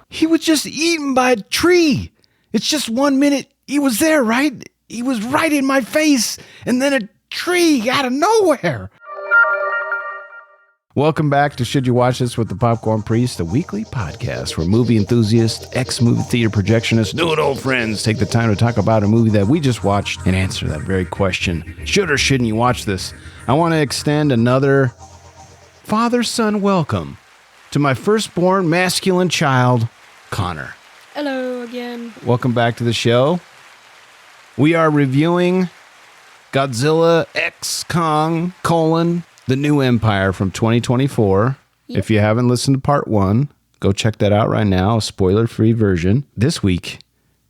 He was just eaten by a tree. It's just 1 minute. He was there, right? He was right in my face. And then a tree out of nowhere. Welcome back to Should You Watch This with the Popcorn Priest, a weekly podcast where movie enthusiasts, ex-movie theater projectionists, new and old friends take the time to talk about a movie that we just watched and answer that very question. Should or shouldn't you watch this? I want to extend another father-son welcome to my firstborn masculine child, Connor. Hello again. Welcome back to the show. We are reviewing Godzilla X Kong, The New Empire from 2024. Yep. If you haven't listened to part 1, go check that out right now, a spoiler-free version. This week,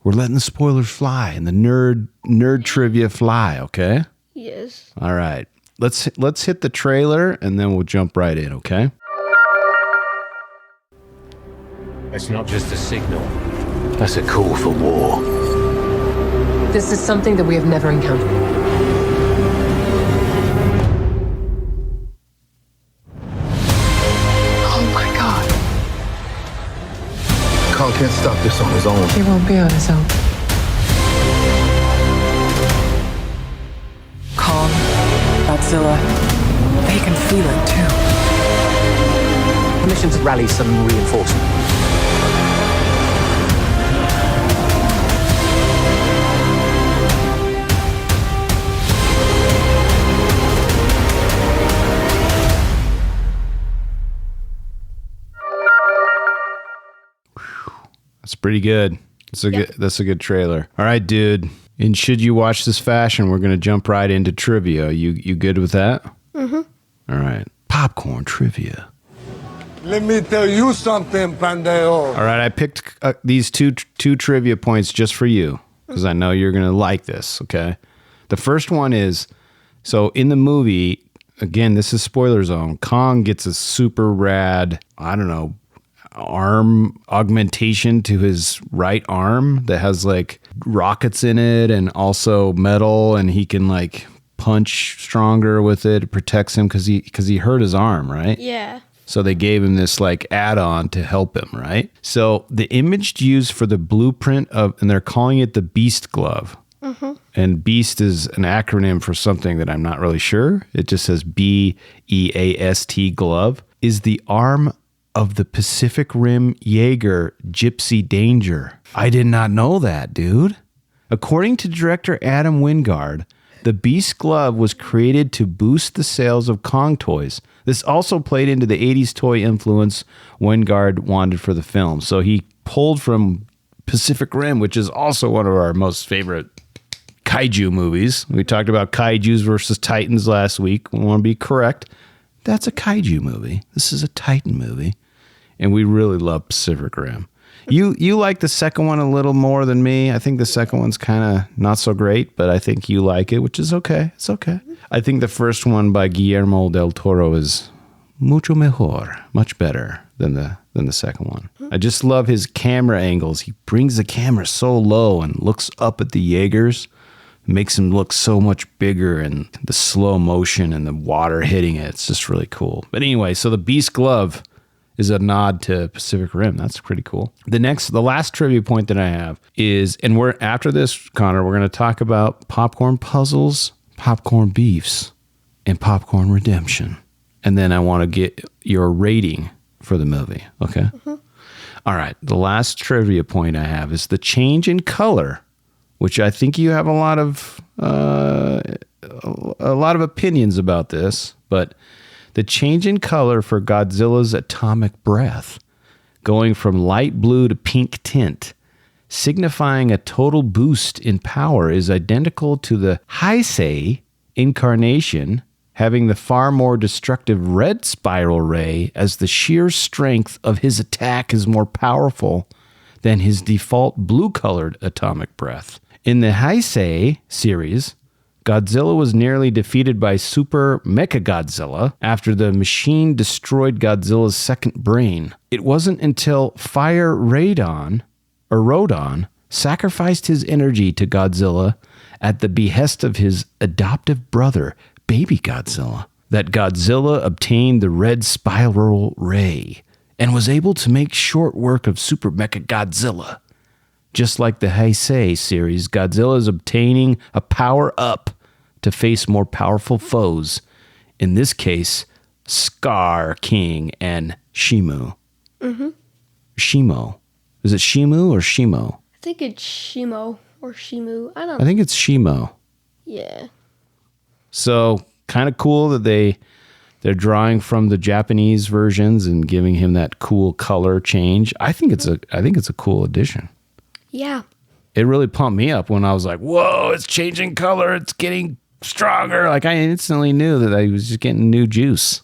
we're letting the spoilers fly and the nerd trivia fly, okay? Yes. All right. Let's hit the trailer and then we'll jump right in, okay? It's not just a signal. That's a call for war. This is something that we have never encountered. Oh my God. Kong can't stop this on his own. He won't be on his own. Kong, Godzilla, they can feel it too. Permission to rally some reinforcement. That's pretty good. That's a good trailer. All right, dude. And should you watch this fashion, we're going to jump right into trivia. You good with that? Mm-hmm. All right. Popcorn trivia. Let me tell you something, pendejo. All right, I picked these two trivia points just for you because I know you're going to like this, okay? The first one is, so in the movie, again, this is spoiler zone, Kong gets a super rad, arm augmentation to his right arm that has like rockets in it and also metal, and he can like punch stronger with it. It protects him because he hurt his arm, right? Yeah. So they gave him this like add-on to help him, right? So the image used for the blueprint and they're calling it the Beast Glove. Mm-hmm. And Beast is an acronym for something that I'm not really sure. It just says BEAST glove, is the arm of the Pacific Rim Jaeger Gypsy Danger. I did not know that, dude. According to director Adam Wingard, the Beast Glove was created to boost the sales of Kong toys. This also played into the 80s toy influence Wingard wanted for the film. So he pulled from Pacific Rim, which is also one of our most favorite kaiju movies. We talked about kaijus versus titans last week. We want to be correct. That's a kaiju movie. This is a titan movie. And we really love Pacific Rim. You like the second one a little more than me. I think the second one's kind of not so great, but I think you like it, which is okay. It's okay. I think the first one by Guillermo del Toro is mucho mejor, much better than the second one. I just love his camera angles. He brings the camera so low and looks up at the Jaegers, makes him look so much bigger, and the slow motion and the water hitting it. It's just really cool. But anyway, so the Beast Glove is a nod to Pacific Rim. That's pretty cool. The last trivia point that I have is, and after this, Connor, we're going to talk about popcorn puzzles, popcorn beefs, and popcorn redemption. And then I want to get your rating for the movie. Okay. Mm-hmm. All right. The last trivia point I have is the change in color, which I think you have a lot of opinions about this, but the change in color for Godzilla's atomic breath, going from light blue to pink tint, signifying a total boost in power, is identical to the Heisei incarnation, having the far more destructive red spiral ray, as the sheer strength of his attack is more powerful than his default blue-colored atomic breath. In the Heisei series, Godzilla was nearly defeated by Super Mechagodzilla after the machine destroyed Godzilla's second brain. It wasn't until Fire Radon sacrificed his energy to Godzilla at the behest of his adoptive brother, Baby Godzilla. that Godzilla obtained the red spiral ray and was able to make short work of Super Mecha Godzilla. Just like the Heisei series, Godzilla is obtaining a power-up to face more powerful foes. In this case, Scar King and Shimu. Mm-hmm. Shimo. Is it Shimu or Shimo? I think it's Shimo or Shimu. I don't I think it's Shimo. Yeah. So kind of cool that they're drawing from the Japanese versions and giving him that cool color change. I think it's a cool addition. Yeah. It really pumped me up when I was like, whoa, it's changing color. It's getting stronger. Like I instantly knew that I was just getting new juice.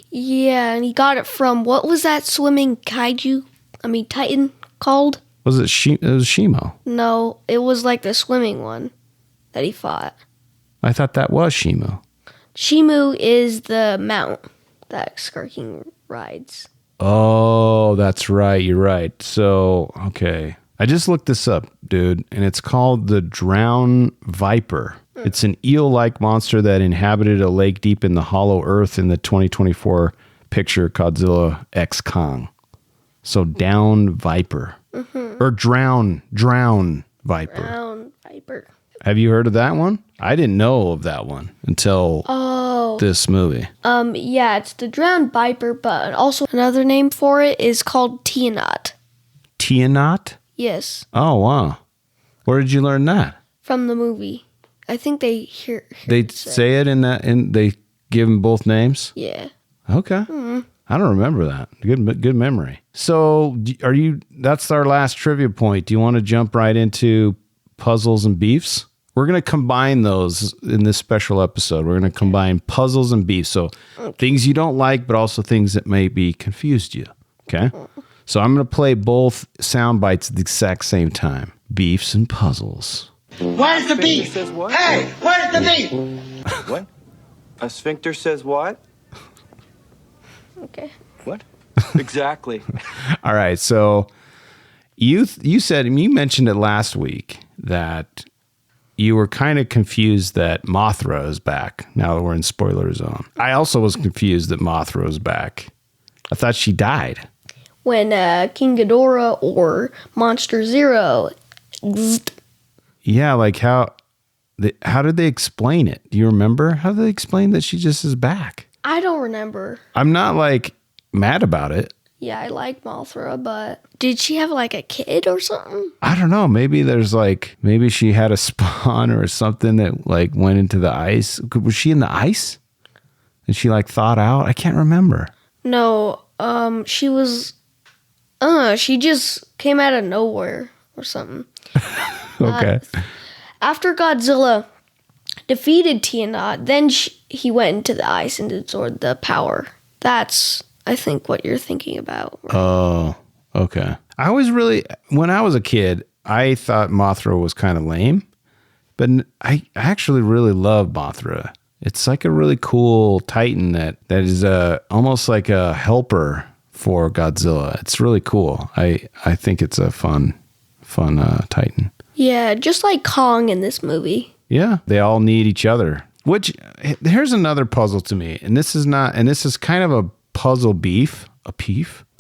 Yeah, and he got it from, what was that swimming Titan called? Was it it was Shimo? No, it was like the swimming one that he fought. I thought that was Shimo. Shimu is the mount that Scar King rides. Oh, that's right. You're right. So, okay. I just looked this up, dude, and it's called the Drown Viper. It's an eel-like monster that inhabited a lake deep in the hollow earth in the 2024 picture Godzilla X Kong. So Down Viper. Or Drown Viper. Brown Viper. Have you heard of that one? I didn't know of that one until this movie. Yeah, it's the drowned viper, but also another name for it is called Tianot. Tianot? Yes, Oh, wow. Where did you learn that? from the movie. I think they hear They it say it in that, and they give them both names? Yeah. Okay. I don't remember that. Good memory. So that's our last trivia point. Do you want to jump right into puzzles and beefs? We're going to combine those in this special episode. We're going to combine puzzles and beefs. So things you don't like, but also things that maybe confused you. Okay. So I'm going to play both sound bites at the exact same time. Beefs and puzzles. Where's the beef? Hey, where's the beef? What? A sphincter says what? Okay. What? Exactly. All right. So you mentioned it last week that you were kind of confused that Mothra is back. Now that we're in spoiler zone. I also was confused that Mothra is back. I thought she died. When King Ghidorah or Monster Zero. Yeah, like how did they explain it? Do you remember? How did they explain that she just is back? I don't remember. I'm not like mad about it. Yeah, I like Mothra, but did she have like a kid or something? I don't know. Maybe maybe she had a spawn or something that like went into the ice. Was she in the ice? And she like thawed out? I can't remember. No, she was, she just came out of nowhere or something. Okay. After Godzilla defeated Tianot, then he went into the ice and absorbed the power. That's, I think, what you're thinking about. Right? Oh, okay. When I was a kid, I thought Mothra was kind of lame, but I actually really love Mothra. It's like a really cool Titan that is almost like a helper for Godzilla. It's really cool. I think it's a fun Titan. Yeah, just like Kong in this movie. Yeah, they all need each other. Which here's another puzzle to me, and this is kind of a puzzle beef.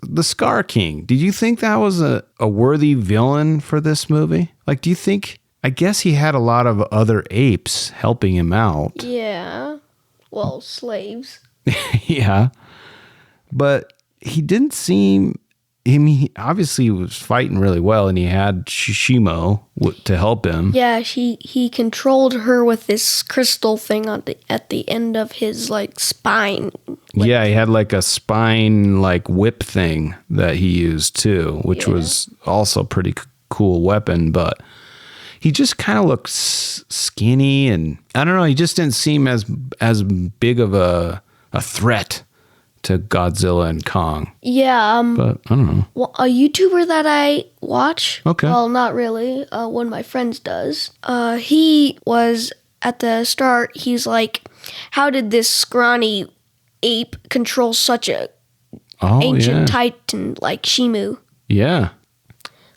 The Scar King. Did you think that was a worthy villain for this movie? Like, do you think? I guess he had a lot of other apes helping him out. Yeah. Well, slaves. Yeah, but he didn't seem. I mean, he obviously was fighting really well, and he had Shishimo to help him. Yeah, he controlled her with this crystal thing at the end of his like spine. Yeah, he had like a spine like whip thing that he used too, which was also pretty cool weapon. But he just kind of looked skinny, and I don't know. He just didn't seem as big of a threat to Godzilla and Kong. Yeah. But I don't know. Well, a YouTuber that I watch. Okay. Well, not really. One of my friends does. He was at the start. He's like, how did this scrawny ape control such a ancient titan like Shimu? Yeah.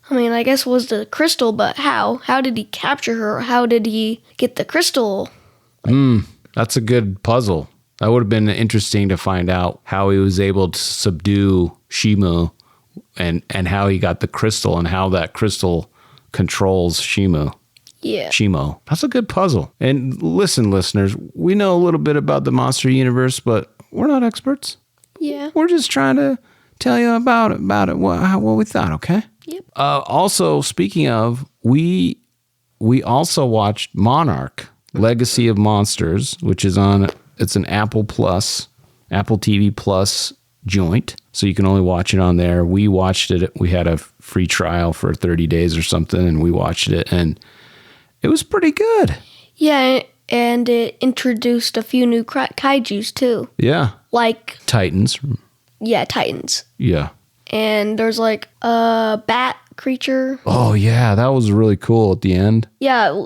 I mean, I guess it was the crystal, but how? How did he capture her? How did he get the crystal? That's a good puzzle. That would have been interesting to find out how he was able to subdue Shimu and how he got the crystal and how that crystal controls Shimu. Yeah. Shimo. That's a good puzzle. And listen, listeners, we know a little bit about the monster universe, but we're not experts. Yeah. We're just trying to tell you about it, what we thought, okay? Yep. Also, speaking of, we also watched Monarch, Legacy of Monsters, which is it's an Apple TV Plus joint. So you can only watch it on there. We watched it. We had a free trial for 30 days or something, and we watched it, and it was pretty good. Yeah, and it introduced a few new kaijus too. Yeah. Like Titans. Yeah, Titans. Yeah. And there's like a bat creature. Oh, yeah. That was really cool at the end. Yeah.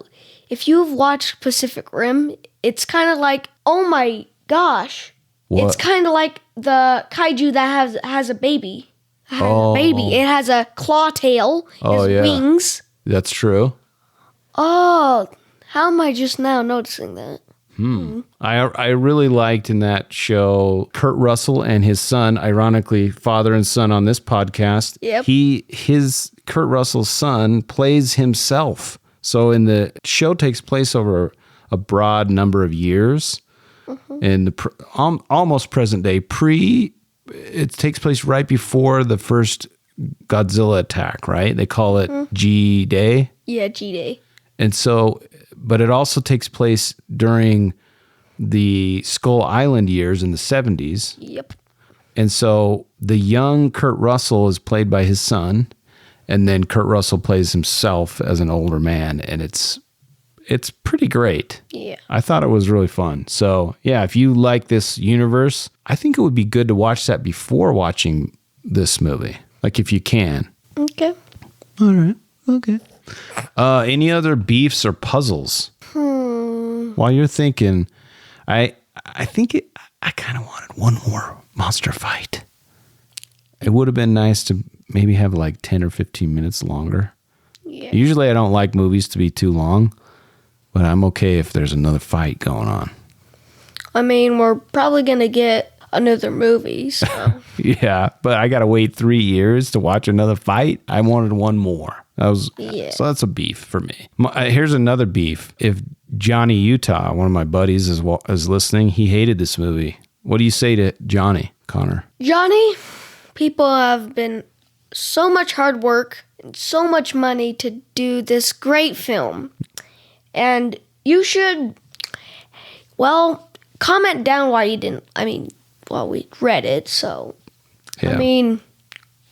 If you've watched Pacific Rim, it's kind of like, oh my gosh. What? It's kind of like the kaiju that has a baby. It has a claw tail. Oh, yeah. Wings. That's true. Oh, how am I just now noticing that? I really liked in that show Kurt Russell and his son, ironically, father and son on this podcast. Yep. Kurt Russell's son plays himself. So in the show takes place over a broad number of years. In the almost present day, it takes place right before the first Godzilla attack, right? They call it G-Day. Yeah, G-Day. And so, but it also takes place during the Skull Island years in the 70s. Yep. And so the young Kurt Russell is played by his son, and then Kurt Russell plays himself as an older man, and it's pretty great. Yeah. I thought it was really fun. So, yeah, if you like this universe, I think it would be good to watch that before watching this movie. Like, if you can. Okay. All right. Okay. Any other beefs or puzzles? While you're thinking, I kind of wanted one more monster fight. It would have been nice to maybe have like 10 or 15 minutes longer. Yeah. Usually I don't like movies to be too long, but I'm okay if there's another fight going on. I mean, we're probably going to get another movie, so. Yeah, but I got to wait 3 years to watch another fight. I wanted one more. So that's a beef for me. Here's another beef. If Johnny Utah, one of my buddies, is listening, he hated this movie. What do you say to Johnny, Connor? Johnny, people have been so much hard work and so much money to do this great film. And you should, comment down why you didn't. We read it, so. Yeah.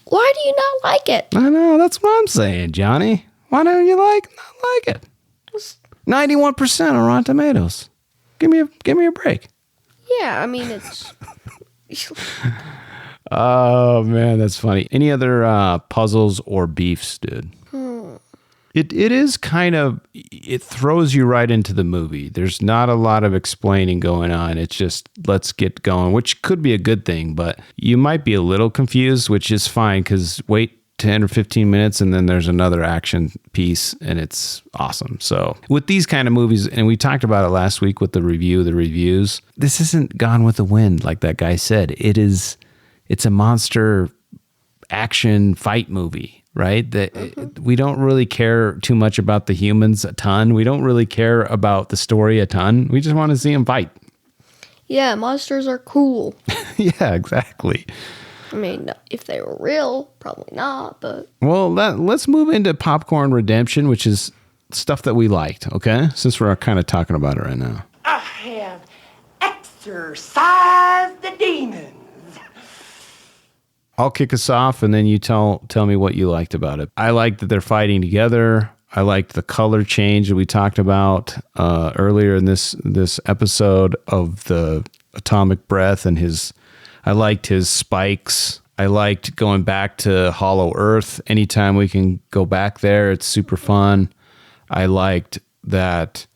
Why do you not like it? I know, that's what I'm saying, Johnny. Why don't you not like it? 91% on Rotten Tomatoes. Give me a break. Yeah, it's. Oh man, that's funny. Any other puzzles or beefs, dude? It is kind of, it throws you right into the movie. There's not a lot of explaining going on. It's just, let's get going, which could be a good thing, but you might be a little confused, which is fine because wait 10 or 15 minutes and then there's another action piece and it's awesome. So with these kind of movies, and we talked about it last week with the reviews, this isn't Gone with the Wind like that guy said. It's a monster action fight movie. Right? We don't really care too much about the humans a ton. We don't really care about the story a ton. We just want to see them fight. Yeah, monsters are cool. Yeah, exactly. If they were real, probably not, but... Well, let's move into Popcorn Redemption, which is stuff that we liked, okay? Since we're kind of talking about it right now. I have exorcised the demons. I'll kick us off, and then you tell me what you liked about it. I liked that they're fighting together. I liked the color change that we talked about earlier in this episode of the atomic breath and I liked his spikes. I liked going back to Hollow Earth. Anytime we can go back there, it's super fun. I liked that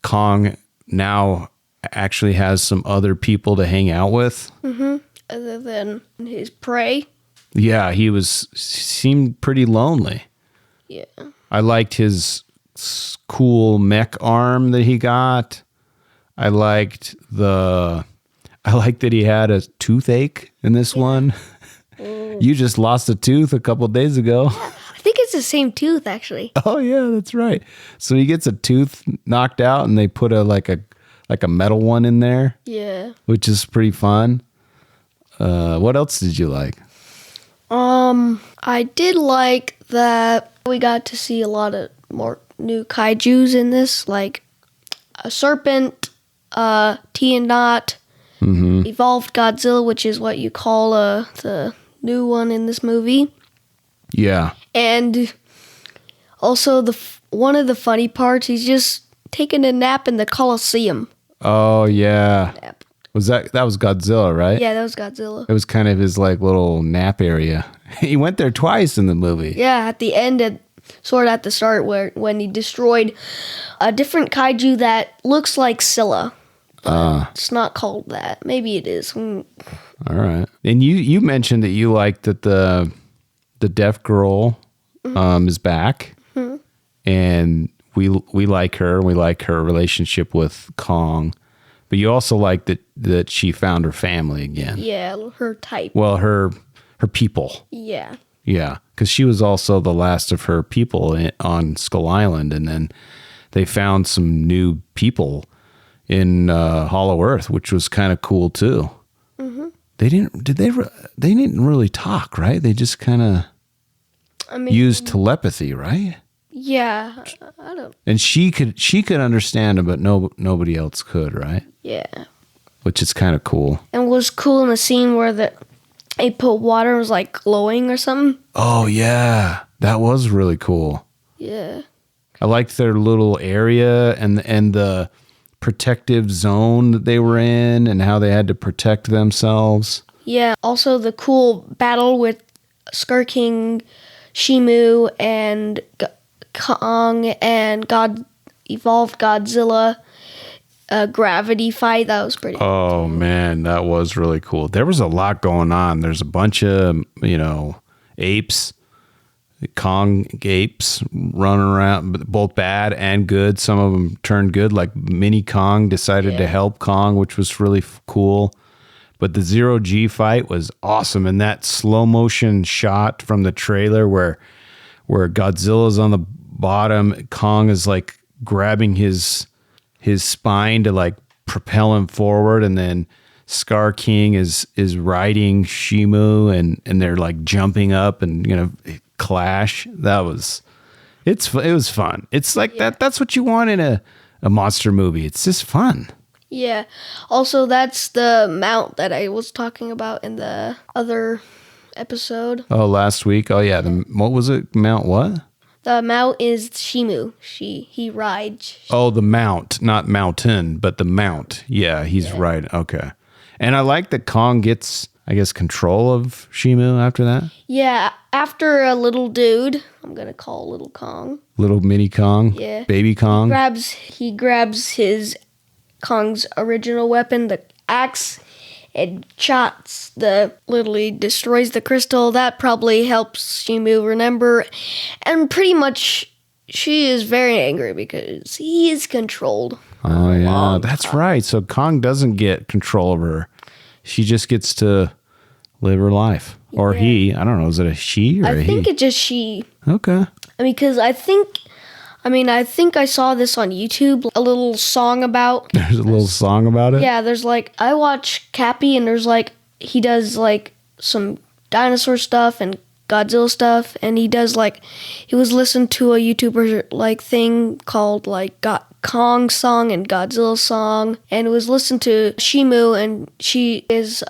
Kong now actually has some other people to hang out with. Mm-hmm. Other than his prey. Yeah, he seemed pretty lonely. Yeah. I liked his cool mech arm that he got. I liked the I like that he had a toothache in this one. You just lost a tooth a couple days ago. I think it's the same tooth, actually. Oh yeah, that's right. So he gets a tooth knocked out, and they put a metal one in there. Yeah. Which is pretty fun. What else did you like? I did like that we got to see a lot of more new kaijus in this, like a serpent, T-Knot, evolved Godzilla, which is what you call the new one in this movie. Yeah. And also one of the funny parts, he's just taking a nap in the Coliseum. Oh yeah. Nap. That was Godzilla, right? Yeah, that was Godzilla. It was kind of his like little nap area. He went there twice in the movie. Yeah, at the end, sort of at the start, when he destroyed a different kaiju that looks like Scylla. It's not called that. Maybe it is. All right. And you mentioned that you liked that the deaf girl is back, and we like her. And we like her relationship with Kong. But you also like that she found her family again. Yeah, her type. Well, her people. Yeah. Yeah, because she was also the last of her people on Skull Island, and then they found some new people in Hollow Earth, which was kind of cool too. Mm-hmm. They didn't really talk, right? They just kind of used telepathy, right? Yeah, I don't. And she could understand him, but nobody else could, right? Yeah. Which is kind of cool. And it was cool in the scene where they put water, was like glowing or something. Oh yeah, that was really cool. Yeah. I liked their little area and the protective zone that they were in and how they had to protect themselves. Yeah. Also, the cool battle with Scar King, Shimu, and Kong, and evolved Godzilla. Gravity fight, that was pretty cool. Man, that was really cool. There was a lot going on. There's a bunch of apes, Kong apes running around, both bad and good. Some of them turned good, like Mini Kong decided to help Kong, which was really cool. But the Zero G fight was awesome, and that slow motion shot from the trailer where Godzilla's on the bottom, Kong is like grabbing his spine to like propel him forward, and then Scar King is riding Shimu, and they're like jumping up and clash. It was fun. It's like that's what you want in a monster movie. It's just fun. Yeah. Also, that's the mount that I was talking about in the other episode. Oh, last week. Oh yeah. What was it? Mount what? The mount is Shimu. He rides. Oh, the mount, not mountain, but the mount. Yeah, he's right. Okay. And I like that Kong gets, I guess, control of Shimu after that. Yeah, after a little dude, I'm gonna call little Kong. Little mini Kong. Yeah. Baby Kong. He grabs his Kong's original weapon, the axe, and literally destroys the crystal. That probably helps Shimu remember. And pretty much she is very angry because he is controlled. Oh, yeah, that's right. So Kong doesn't get control of her. She just gets to live her life. Or he. I don't know. Is it a she or a he? I think it's just she. Okay. Because I think I saw this on YouTube, a little song about. There's a little song about it? Yeah, there's like, I watch Cappy, and there's like, he does like some dinosaur stuff and Godzilla stuff, and he was listening to a YouTuber like thing called like Kong song and Godzilla song, and it was listened to Shimu, and she is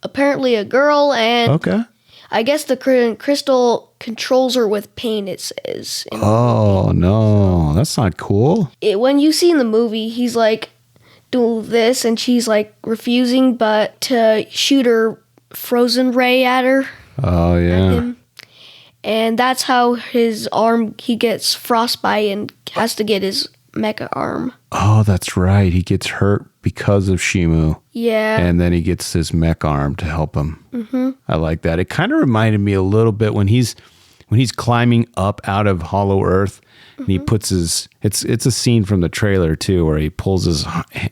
apparently a girl, and okay. I guess the crystal controls her with pain, it says. Oh, no. That's not cool. When you see in the movie, he's like, do this, and she's like refusing, but to shoot her frozen ray at her. Oh, yeah. And that's how his arm, he gets frostbite and has to get his mecha arm. Oh, that's right. He gets hurt because of Shimu. Yeah. And then he gets his mech arm to help him. Mm-hmm. I like that. It kind of reminded me a little bit when when he's climbing up out of Hollow Earth, and he puts his it's a scene from the trailer too, where he pulls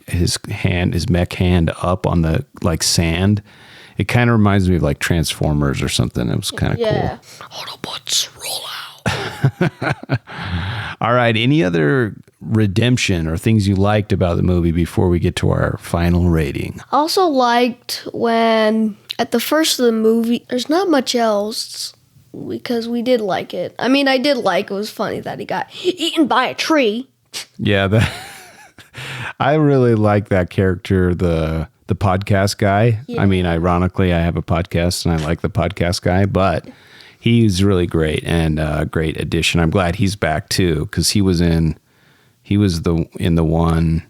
his mech hand up on the like sand. It kind of reminds me of like Transformers or something. It was kind of cool. Autobots roll out. All right. Any other redemption or things you liked about the movie before we get to our final rating? Also liked when at the first of the movie, there's not much else because we did like it. I mean, I did like it. Was funny that he got eaten by a tree. Yeah, I really like that character, the podcast guy. Yeah. I mean, ironically, I have a podcast and I like the podcast guy, but he's really great and a great addition. I'm glad he's back too, because he was in the one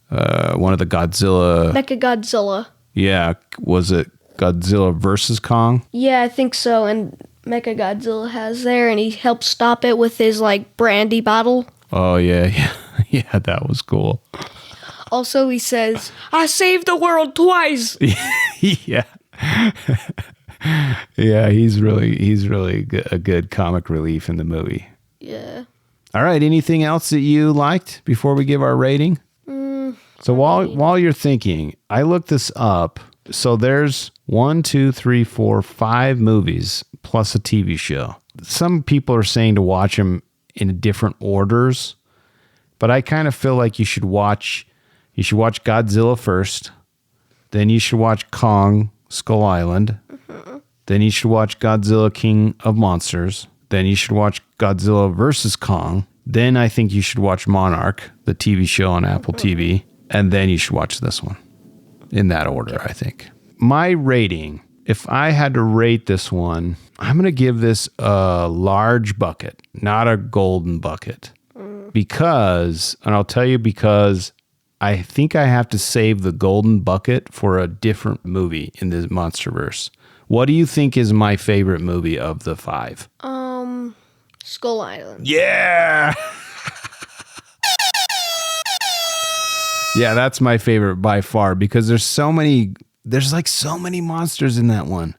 of the Godzilla. Mechagodzilla. Yeah, was it Godzilla versus Kong? Yeah, I think so. And Mechagodzilla has there, and he helped stop it with his like brandy bottle. Oh yeah, that was cool. Also, he says, "I saved the world twice." Yeah. Yeah, he's really a good comic relief in the movie. Yeah. All right, anything else that you liked before we give our rating? So while you're thinking, I looked this up. So there's 1, 2, 3, 4, 5 movies plus a TV show. Some people are saying to watch them in different orders, but I kind of feel like you should watch Godzilla first, then you should watch Kong Skull Island, then you should watch Godzilla King of Monsters, then you should watch Godzilla versus Kong, then I think you should watch Monarch, the TV show on Apple TV, and then you should watch this one. In that order, I think. My rating, if I had to rate this one, I'm going to give this a large bucket, not a golden bucket. Because I think I have to save the golden bucket for a different movie in the Monsterverse. What do you think is my favorite movie of the 5? Skull Island. Yeah! Yeah, that's my favorite by far because there's so many monsters in that one.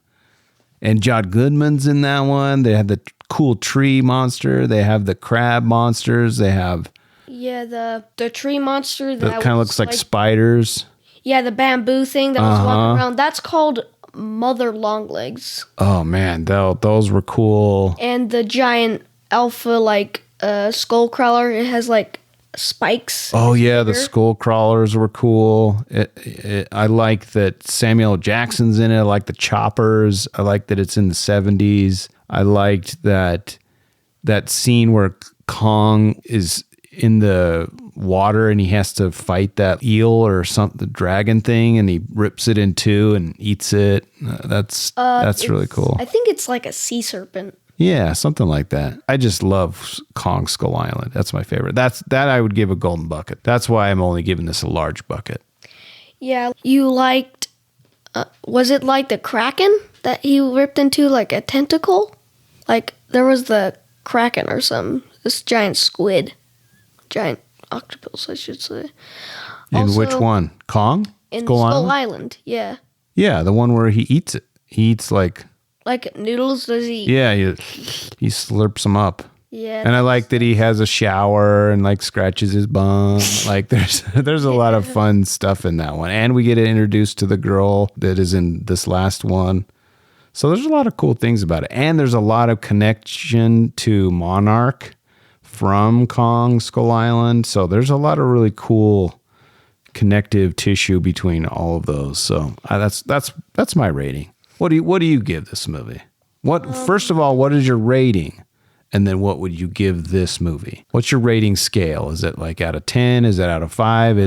And John Goodman's in that one. They have the cool tree monster. They have the crab monsters. They have... Yeah, the tree monster. That kind of looks like spiders. Yeah, the bamboo thing that was walking around. That's called Mother Longlegs. Oh, man, those were cool. And the giant alpha, skull crawler. It has, spikes. Oh yeah, the skull crawlers were cool. I like that Samuel L. Jackson's in it. I like the choppers. I like that it's in the 70s. I liked that scene where Kong is in the water and he has to fight that eel or something, the dragon thing, and he rips it in two and eats it. That's really cool. I think it's like a sea serpent. Yeah, something like that. I just love Kong Skull Island. That's my favorite. That I would give a golden bucket. That's why I'm only giving this a large bucket. Yeah, you liked, was it like the Kraken that he ripped into, like a tentacle? Like there was the Kraken or something. This giant squid. Giant octopus, I should say. In which one? Kong? In Skull Island, yeah. Yeah, the one where he eats it. He eats like noodles, does he? Yeah, he slurps them up. Yeah. And I like that he has a shower and scratches his bum. There's a lot of fun stuff in that one. And we get introduced to the girl that is in this last one. So there's a lot of cool things about it. And there's a lot of connection to Monarch from Kong Skull Island. So there's a lot of really cool connective tissue between all of those. So that's my rating. What do you give this movie? First of all, what is your rating? And then what would you give this movie? What's your rating scale? Is it out of 10? Is it out of 5? I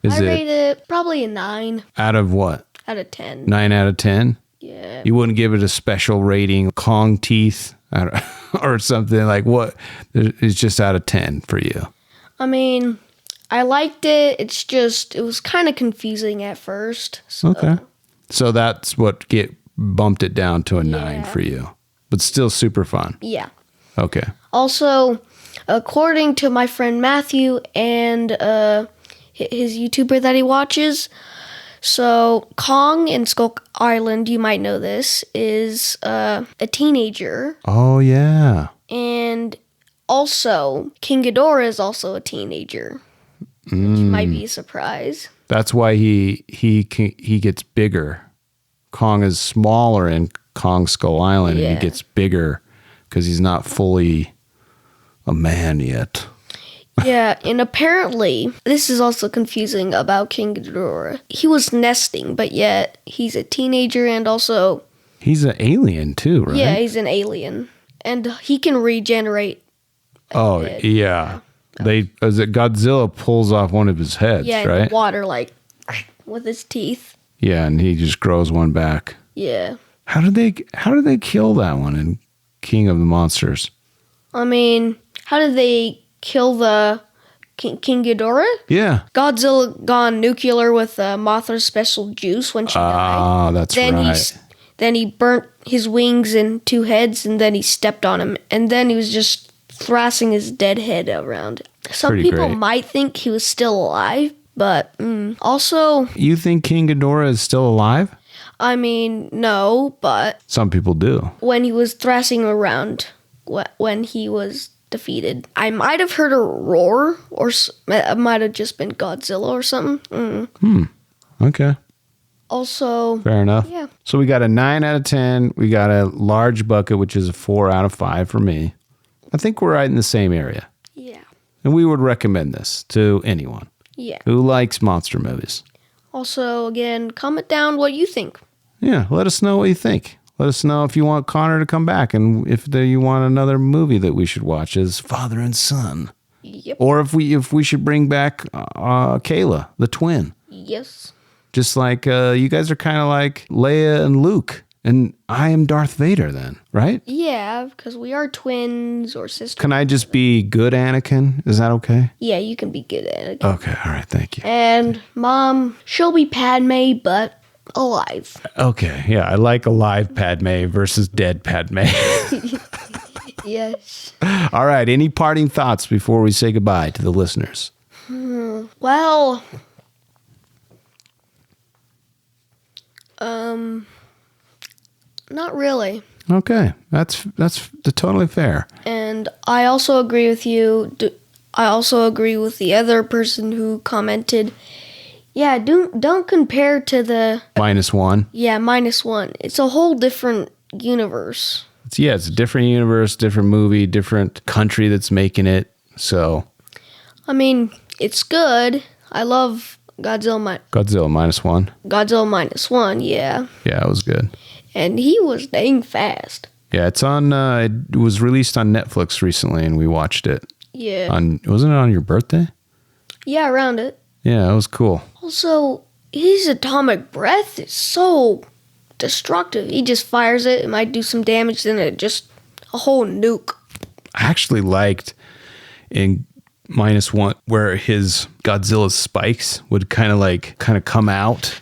rate it probably a 9. Out of what? Out of 10. 9 out of 10? Yeah. You wouldn't give it a special rating, Kong teeth or something like what? It's just out of 10 for you. I mean, I liked it. It's just, it was kind of confusing at first. So. Okay. So that's what bumped it down to a 9 for you. But still super fun. Yeah. Okay. Also, according to my friend Matthew and his YouTuber that he watches, So Kong in Skull Island, you might know this, is a teenager. Oh, yeah. And also, King Ghidorah is also a teenager, which might be a surprise. That's why he gets bigger. Kong is smaller in Kong Skull Island, and he gets bigger because he's not fully a man yet. Yeah, and apparently, this is also confusing about King Ghidorah. He was nesting, but yet he's a teenager and also... He's an alien too, right? Yeah, he's an alien. And he can regenerate. Oh, yeah. Godzilla pulls off one of his heads, yeah, right? in the water, like, with his teeth. Yeah, and he just grows one back. Yeah. How did they kill that one in King of the Monsters? I mean, how did they kill the King Ghidorah? Yeah. Godzilla gone nuclear with Mothra's special juice when she died. Ah, that's right. Then he burnt his wings and two heads, and then he stepped on him, and then he was just thrashing his dead head around. Some Pretty people great. might think he was still alive, but also... You think King Ghidorah is still alive? I mean, no, but... Some people do. When he was thrashing around, when he was defeated, I might have heard a roar, or it might have just been Godzilla or something. Okay. Also... Fair enough. Yeah. So we got a 9 out of 10. We got a large bucket, which is a 4 out of 5 for me. I think we're right in the same area. Yeah. And we would recommend this to anyone Yeah. who likes monster movies. Also, again, comment down what you think. Yeah, let us know what you think. Let us know if you want Connor to come back and if you want another movie that we should watch as father and son. Yep. Or if we should bring back Kayla, the twin. Yes. Just like you guys are kind of like Leia and Luke. And I am Darth Vader then, right? Yeah, because we are twins or sisters. Can I just be good Anakin? Is that okay? Yeah, you can be good at it. Okay, all right, thank you. And Mom, she'll be Padme, but alive. Okay, yeah, I like alive Padme versus dead Padme. Yes. All right, any parting thoughts before we say goodbye to the listeners? Well, not really. Okay, that's totally fair. And I also agree with you. I also agree with the other person who commented. Yeah, don't compare to the -1. Yeah, -1. It's a whole different universe. It's a different universe, different movie, different country that's making it. So, I mean, it's good. I love Godzilla -1. Godzilla -1, yeah. Yeah, it was good. And he was dang fast. Yeah, it's on. It was released on Netflix recently, and we watched it. Yeah. Wasn't it on your birthday? Yeah, around it. Yeah, it was cool. Also, his atomic breath is so destructive. He just fires it. It might do some damage, then it just a whole nuke. I actually liked in -1 where his Godzilla's spikes would kind of come out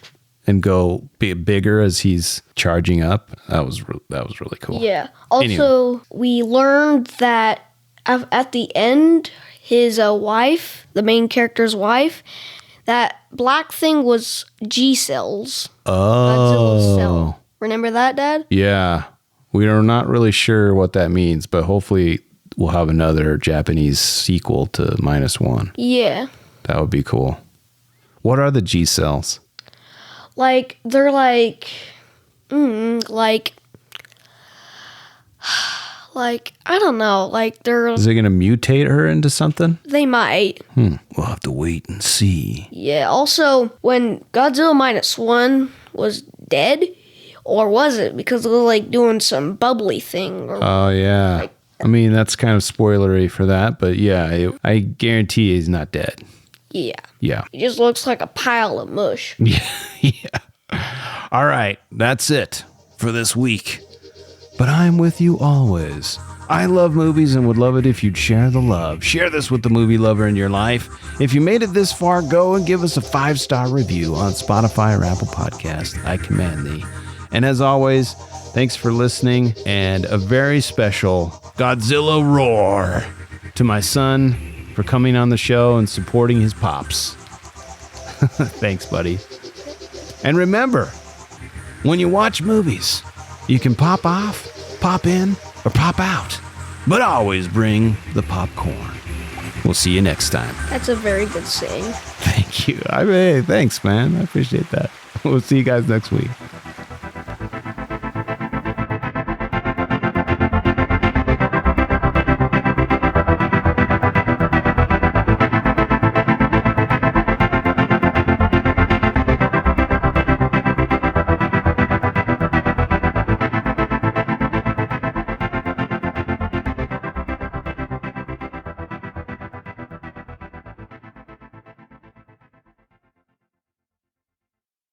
and go be bigger as he's charging up. That was really cool. Yeah. Also, we learned that at the end, his wife, the main character's wife, that black thing was G cells. Godzilla's cell. Remember that, Dad? Yeah. We are not really sure what that means, but hopefully we'll have another Japanese sequel to -1. Yeah. That would be cool. What are the G cells? Like, they're like, I don't know. Like, Is it going to mutate her into something? they might. We'll have to wait and see. Yeah. Also, when Godzilla -1 was dead, or was it? Because it was like doing some bubbly thing. Or, Oh, yeah. I mean, that's kind of spoilery for that, but yeah, I guarantee he's not dead. yeah. Yeah. It just looks like a pile of mush. Yeah. All right. That's it for this week. But I'm with you always. I love movies and would love it if you'd share the love. Share this with the movie lover in your life. If you made it this far, go and give us a 5-star review on Spotify or Apple Podcast. I command thee. And as always, thanks for listening, and a very special Godzilla roar to my son for coming on the show and supporting his pops. Thanks, buddy. And remember, when you watch movies, you can pop off, pop in, or pop out. But always bring the popcorn. We'll see you next time. That's a very good saying. Thank you. Thanks, man. I appreciate that. We'll see you guys next week.